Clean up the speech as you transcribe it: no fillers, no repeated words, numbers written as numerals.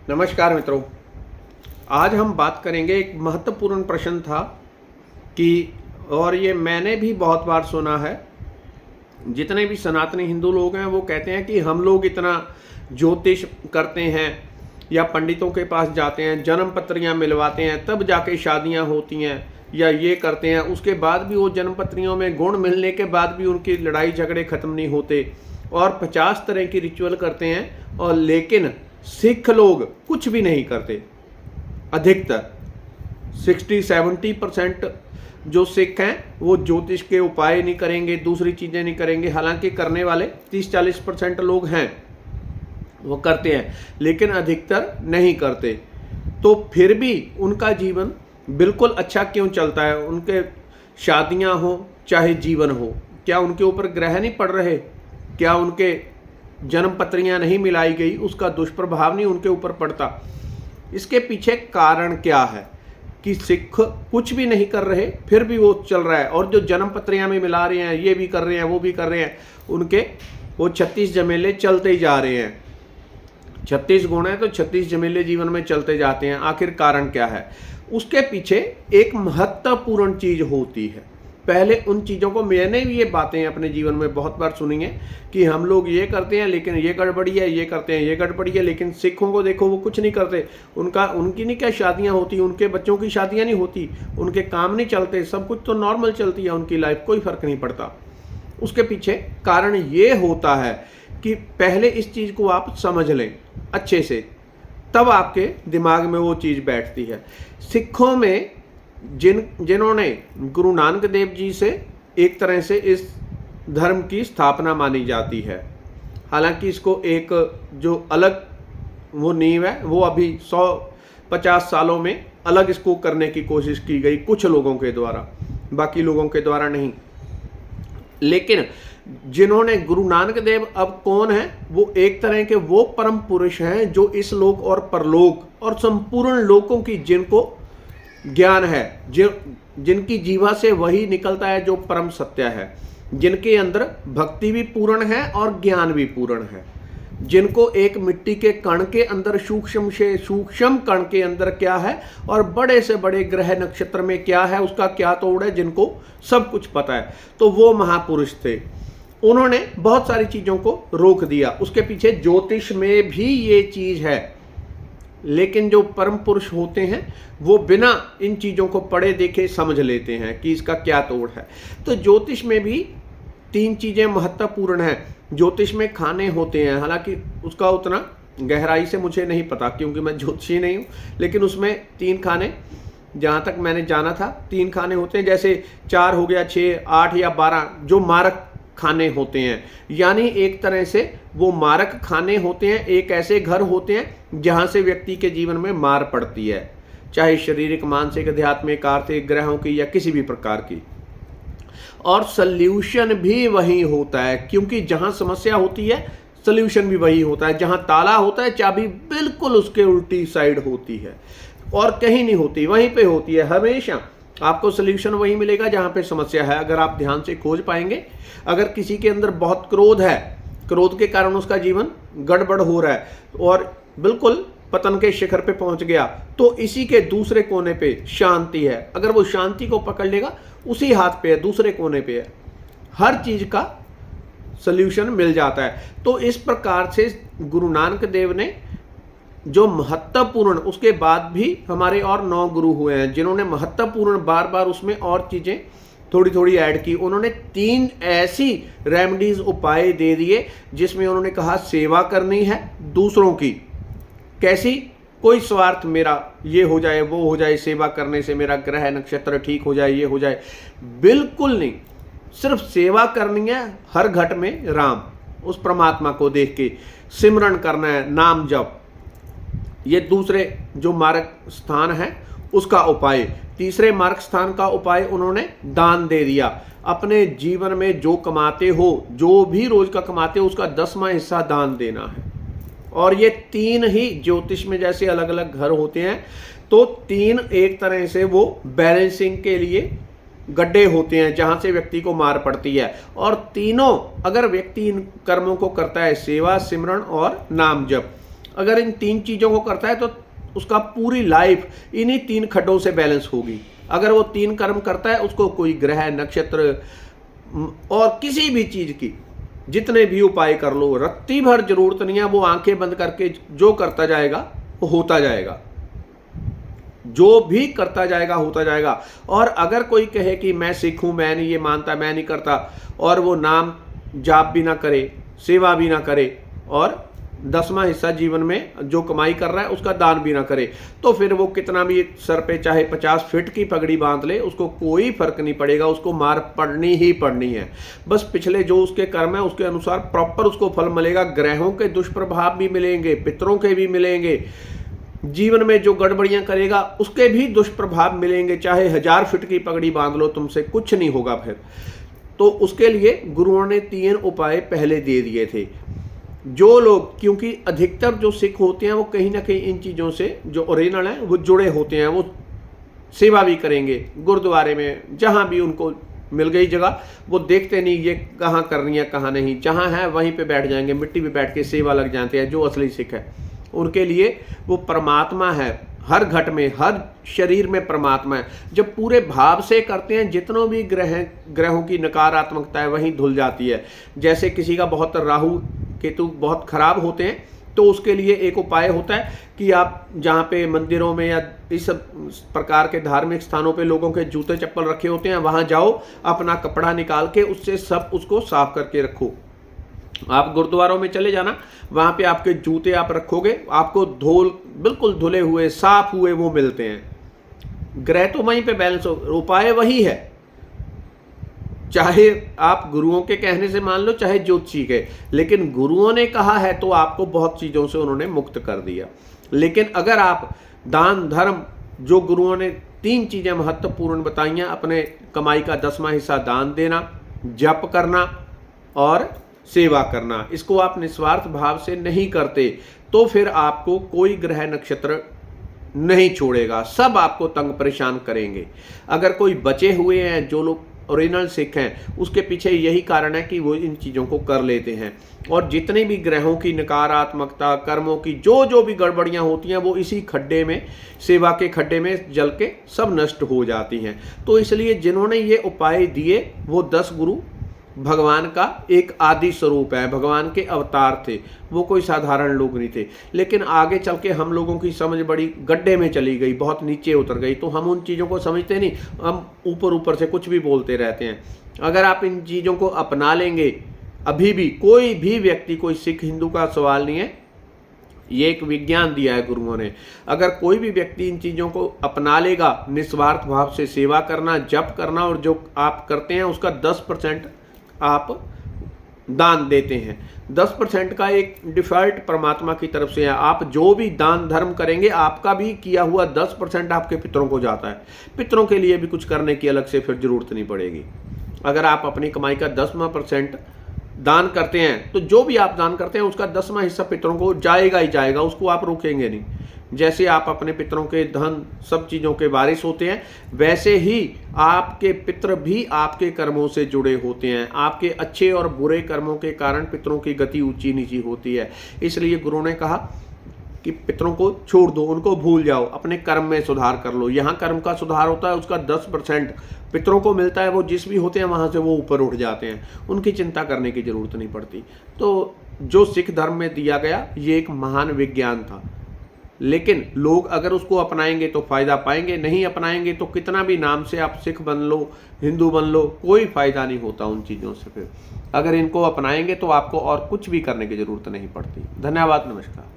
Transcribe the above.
नमस्कार मित्रों। आज हम बात करेंगे, एक महत्वपूर्ण प्रश्न था कि, और ये मैंने भी बहुत बार सुना है, जितने भी सनातनी हिंदू लोग हैं वो कहते हैं कि हम लोग इतना ज्योतिष करते हैं या पंडितों के पास जाते हैं, जन्म पत्रियां मिलवाते हैं, तब जाके शादियां होती हैं, या ये करते हैं, उसके बाद भी वो जन्म पत्रियों में गुण मिलने के बाद भी उनकी लड़ाई झगड़े ख़त्म नहीं होते, और 50 तरह की रिचुअल करते हैं। और लेकिन सिख लोग कुछ भी नहीं करते। अधिकतर 60-70% जो सिख हैं वो ज्योतिष के उपाय नहीं करेंगे, दूसरी चीज़ें नहीं करेंगे। हालांकि करने वाले 30-40% लोग हैं, वो करते हैं, लेकिन अधिकतर नहीं करते। तो फिर भी उनका जीवन बिल्कुल अच्छा क्यों चलता है? उनके शादियां हो चाहे जीवन हो, क्या उनके ऊपर ग्रह नहीं पड़ रहे? क्या उनके जन्म पत्रियां नहीं मिलाई गई, उसका दुष्प्रभाव नहीं उनके ऊपर पड़ता? इसके पीछे कारण क्या है कि सिख कुछ भी नहीं कर रहे फिर भी वो चल रहा है, और जो जन्म पत्रियां में मिला रहे हैं, ये भी कर रहे हैं, वो भी कर रहे हैं, उनके वो 36 झमेले चलते ही जा रहे हैं। 36 गुण है तो 36 झमेले जीवन में चलते जाते हैं। आखिर कारण क्या है? उसके पीछे एक महत्वपूर्ण चीज होती है। पहले उन चीज़ों को, मैंने भी ये बातें अपने जीवन में बहुत बार सुनी है कि हम लोग ये करते हैं लेकिन ये गड़बड़ी है, ये करते हैं ये गड़बड़ी है। लेकिन सिखों को देखो, वो कुछ नहीं करते। उनकी नहीं क्या शादियां होती, उनके बच्चों की शादियां नहीं होती, उनके काम नहीं चलते, सब कुछ तो नॉर्मल चलती है उनकी लाइफ, कोई फर्क नहीं पड़ता। उसके पीछे कारण ये होता है कि पहले इस चीज़ को आप समझ लें अच्छे से, तब आपके दिमाग में वो चीज़ बैठती है। सिखों में जिन्होंने गुरु नानक देव जी से एक तरह से इस धर्म की स्थापना मानी जाती है। हालांकि इसको एक जो अलग वो नींव है, वो अभी 150 सालों में अलग इसको करने की कोशिश की गई कुछ लोगों के द्वारा, बाकी लोगों के द्वारा नहीं। लेकिन जिन्होंने गुरु नानक देव अब कौन है? वो एक तरह के वो परम पुरुष हैं जो इस लोक और परलोक और संपूर्ण लोकों की, जिनको ज्ञान है, जिनकी जीवा से वही निकलता है जो परम सत्य है, जिनके अंदर भक्ति भी पूर्ण है और ज्ञान भी पूर्ण है, जिनको एक मिट्टी के कण के अंदर सूक्ष्म से सूक्ष्म कण के अंदर क्या है और बड़े से बड़े ग्रह नक्षत्र में क्या है, उसका क्या तोड़ है, जिनको सब कुछ पता है। तो वो महापुरुष थे। उन्होंने बहुत सारी चीज़ों को रोक दिया। उसके पीछे ज्योतिष में भी ये चीज़ है, लेकिन जो परम पुरुष होते हैं वो बिना इन चीज़ों को पढ़े देखे समझ लेते हैं कि इसका क्या तोड़ है। तो ज्योतिष में भी 3 चीज़ें महत्वपूर्ण हैं। ज्योतिष में खाने होते हैं, हालांकि उसका उतना गहराई से मुझे नहीं पता क्योंकि मैं ज्योतिषी नहीं हूँ, लेकिन उसमें 3 खाने, जहाँ तक मैंने जाना था, 3 खाने होते हैं। जैसे 4 हो गया, 6, 8 या 12 जो मारक खाने होते हैं, यानी एक तरह से वो मारक खाने होते हैं। एक ऐसे घर होते हैं जहां से व्यक्ति के जीवन में मार पड़ती है, चाहे शारीरिक, मानसिक, आध्यात्मिक, आर्थिक, ग्रहों की या किसी भी प्रकार की। और सल्यूशन भी वही होता है, क्योंकि जहां समस्या होती है सल्यूशन भी वही होता है। जहां ताला होता है चाबी बिल्कुल उसके उल्टी साइड होती है और कहीं नहीं होती, वहीं पे होती है। हमेशा आपको सल्यूशन वही मिलेगा जहां पे समस्या है, अगर आप ध्यान से खोज पाएंगे। अगर किसी के अंदर बहुत क्रोध है, क्रोध के कारण उसका जीवन गड़बड़ हो रहा है और बिल्कुल पतन के शिखर पे पहुंच गया, तो इसी के दूसरे कोने पे शांति है। अगर वो शांति को पकड़ लेगा, उसी हाथ पे है, दूसरे कोने पे है, हर चीज का सल्यूशन मिल जाता है। तो इस प्रकार से गुरु नानक देव ने जो महत्वपूर्ण, उसके बाद भी हमारे और 9 गुरु हुए हैं जिन्होंने महत्वपूर्ण बार बार उसमें और चीजें थोड़ी थोड़ी ऐड की। उन्होंने 3 ऐसी रेमेडीज, उपाय दे दिए जिसमें उन्होंने कहा सेवा करनी है दूसरों की। कैसी? कोई स्वार्थ मेरा ये हो जाए, वो हो जाए, सेवा करने से मेरा ग्रह नक्षत्र ठीक हो जाए, ये हो जाए, बिल्कुल नहीं। सिर्फ सेवा करनी है, हर घट में राम, उस परमात्मा को देख के सिमरन करना है, नाम जप। ये दूसरे जो मार्ग स्थान है उसका उपाय। तीसरे मार्ग स्थान का उपाय उन्होंने दान दे दिया। अपने जीवन में जो कमाते हो, जो भी रोज का कमाते हो, उसका 10वां हिस्सा दान देना है। और ये 3 ही ज्योतिष में जैसे अलग अलग घर होते हैं, तो 3 एक तरह से वो बैलेंसिंग के लिए गड्ढे होते हैं जहां से व्यक्ति को मार पड़ती है। और तीनों अगर व्यक्ति इन कर्मों को करता है, सेवा, सिमरन और नाम जप, अगर इन 3 चीज़ों को करता है तो उसका पूरी लाइफ इन्हीं 3 खड्डों से बैलेंस होगी। अगर वो 3 कर्म करता है, उसको कोई ग्रह नक्षत्र और किसी भी चीज़ की जितने भी उपाय कर लो, रत्ती भर जरूरत नहीं है, वो आंखें बंद करके जो करता जाएगा वो होता जाएगा, जो भी करता जाएगा होता जाएगा। और अगर कोई कहे कि मैं सिख हूं, मैं नहीं ये मानता, मैं नहीं करता, और वो नाम जाप भी ना करे, सेवा भी ना करे, और 10वां हिस्सा जीवन में जो कमाई कर रहा है उसका दान भी ना करे, तो फिर वो कितना भी सर पे चाहे 50 फीट की पगड़ी बांध ले, उसको कोई फर्क नहीं पड़ेगा, उसको मार पड़नी ही पड़नी है। बस पिछले जो उसके कर्म है उसके अनुसार प्रॉपर उसको फल मिलेगा। ग्रहों के दुष्प्रभाव भी मिलेंगे, पितरों के भी मिलेंगे, जीवन में जो गड़बड़ियां करेगा उसके भी दुष्प्रभाव मिलेंगे। चाहे 1000 फीट की पगड़ी बांध लो, तुमसे कुछ नहीं होगा फिर। तो उसके लिए गुरुओं ने 3 उपाय पहले दे दिए थे। जो लोग, क्योंकि अधिकतर जो सिख होते हैं वो कहीं ना कहीं इन चीज़ों से जो ओरिजिनल हैं वो जुड़े होते हैं, वो सेवा भी करेंगे गुरुद्वारे में, जहाँ भी उनको मिल गई जगह, वो देखते नहीं ये कहाँ करनी है कहाँ नहीं, जहाँ है वहीं पे बैठ जाएंगे, मिट्टी पे बैठ के सेवा लग जाते हैं। जो असली सिख है उनके लिए वो परमात्मा है, हर घट में, हर शरीर में परमात्मा है। जब पूरे भाव से करते हैं, जितनों भी ग्रहों की नकारात्मकता है वहीं धुल जाती है। जैसे किसी का बहुत राहु केतु बहुत खराब होते हैं, तो उसके लिए एक उपाय होता है कि आप जहाँ पे मंदिरों में या इस प्रकार के धार्मिक स्थानों पे लोगों के जूते चप्पल रखे होते हैं, वहाँ जाओ, अपना कपड़ा निकाल के उससे सब उसको साफ करके रखो। आप गुरुद्वारों में चले जाना, वहाँ पे आपके जूते आप रखोगे, आपको बिल्कुल धुले हुए साफ हुए वो मिलते हैं। ग्रह तो वहीं पे बैलेंस हो, उपाय वही है, चाहे आप गुरुओं के कहने से मान लो, चाहे ज्योतिषी के, लेकिन गुरुओं ने कहा है तो आपको बहुत चीज़ों से उन्होंने मुक्त कर दिया। लेकिन अगर आप दान धर्म, जो गुरुओं ने 3 चीज़ें महत्वपूर्ण बताई हैं, अपने कमाई का 10वां हिस्सा दान देना, जप करना और सेवा करना, इसको आप निस्वार्थ भाव से नहीं करते तो फिर आपको कोई ग्रह नक्षत्र नहीं छोड़ेगा, सब आपको तंग परेशान करेंगे। अगर कोई बचे हुए हैं जो लोग ओरिजिनल सिख हैं, उसके पीछे यही कारण है कि वो इन चीज़ों को कर लेते हैं। और जितने भी ग्रहों की नकारात्मकता, कर्मों की जो भी गड़बड़ियां होती हैं, वो इसी खड्डे में, सेवा के खड्डे में जल के सब नष्ट हो जाती हैं। तो इसलिए जिन्होंने ये उपाय दिए वो 10 गुरु भगवान का एक आदि स्वरूप है, भगवान के अवतार थे, वो कोई साधारण लोग नहीं थे। लेकिन आगे चल के हम लोगों की समझ बड़ी गड्ढे में चली गई, बहुत नीचे उतर गई, तो हम उन चीज़ों को समझते नहीं, हम ऊपर से कुछ भी बोलते रहते हैं। अगर आप इन चीज़ों को अपना लेंगे, अभी भी कोई भी व्यक्ति, कोई सिख हिंदू का सवाल नहीं है, ये एक विज्ञान दिया है गुरुओं ने, अगर कोई भी व्यक्ति इन चीज़ों को अपना लेगा, निस्वार्थ भाव से सेवा करना, जप करना, और जो आप करते हैं उसका 10% आप दान देते हैं, 10% का एक डिफॉल्ट परमात्मा की तरफ से है। आप जो भी दान धर्म करेंगे, आपका भी किया हुआ 10% आपके पितरों को जाता है। पितरों के लिए भी कुछ करने की अलग से फिर जरूरत नहीं पड़ेगी। अगर आप अपनी कमाई का 10वां% दान करते हैं, तो जो भी आप दान करते हैं उसका 10वां हिस्सा पितरों को जाएगा ही जाएगा, उसको आप रोकेंगे नहीं। जैसे आप अपने पितरों के धन सब चीज़ों के वारिस होते हैं, वैसे ही आपके पितर भी आपके कर्मों से जुड़े होते हैं। आपके अच्छे और बुरे कर्मों के कारण पितरों की गति ऊंची नीची होती है। इसलिए गुरु ने कहा कि पितरों को छोड़ दो, उनको भूल जाओ, अपने कर्म में सुधार कर लो। यहाँ कर्म का सुधार होता है, उसका 10% पितरों को मिलता है, वो जिस भी होते हैं वहाँ से वो ऊपर उठ जाते हैं, उनकी चिंता करने की ज़रूरत नहीं पड़ती। तो जो सिख धर्म में दिया गया ये एक महान विज्ञान था, लेकिन लोग अगर उसको अपनाएंगे तो फ़ायदा पाएंगे, नहीं अपनाएंगे तो कितना भी नाम से आप सिख बन लो, हिंदू बन लो, कोई फ़ायदा नहीं होता उन चीज़ों से। फिर अगर इनको अपनाएंगे तो आपको और कुछ भी करने की ज़रूरत नहीं पड़ती। धन्यवाद, नमस्कार।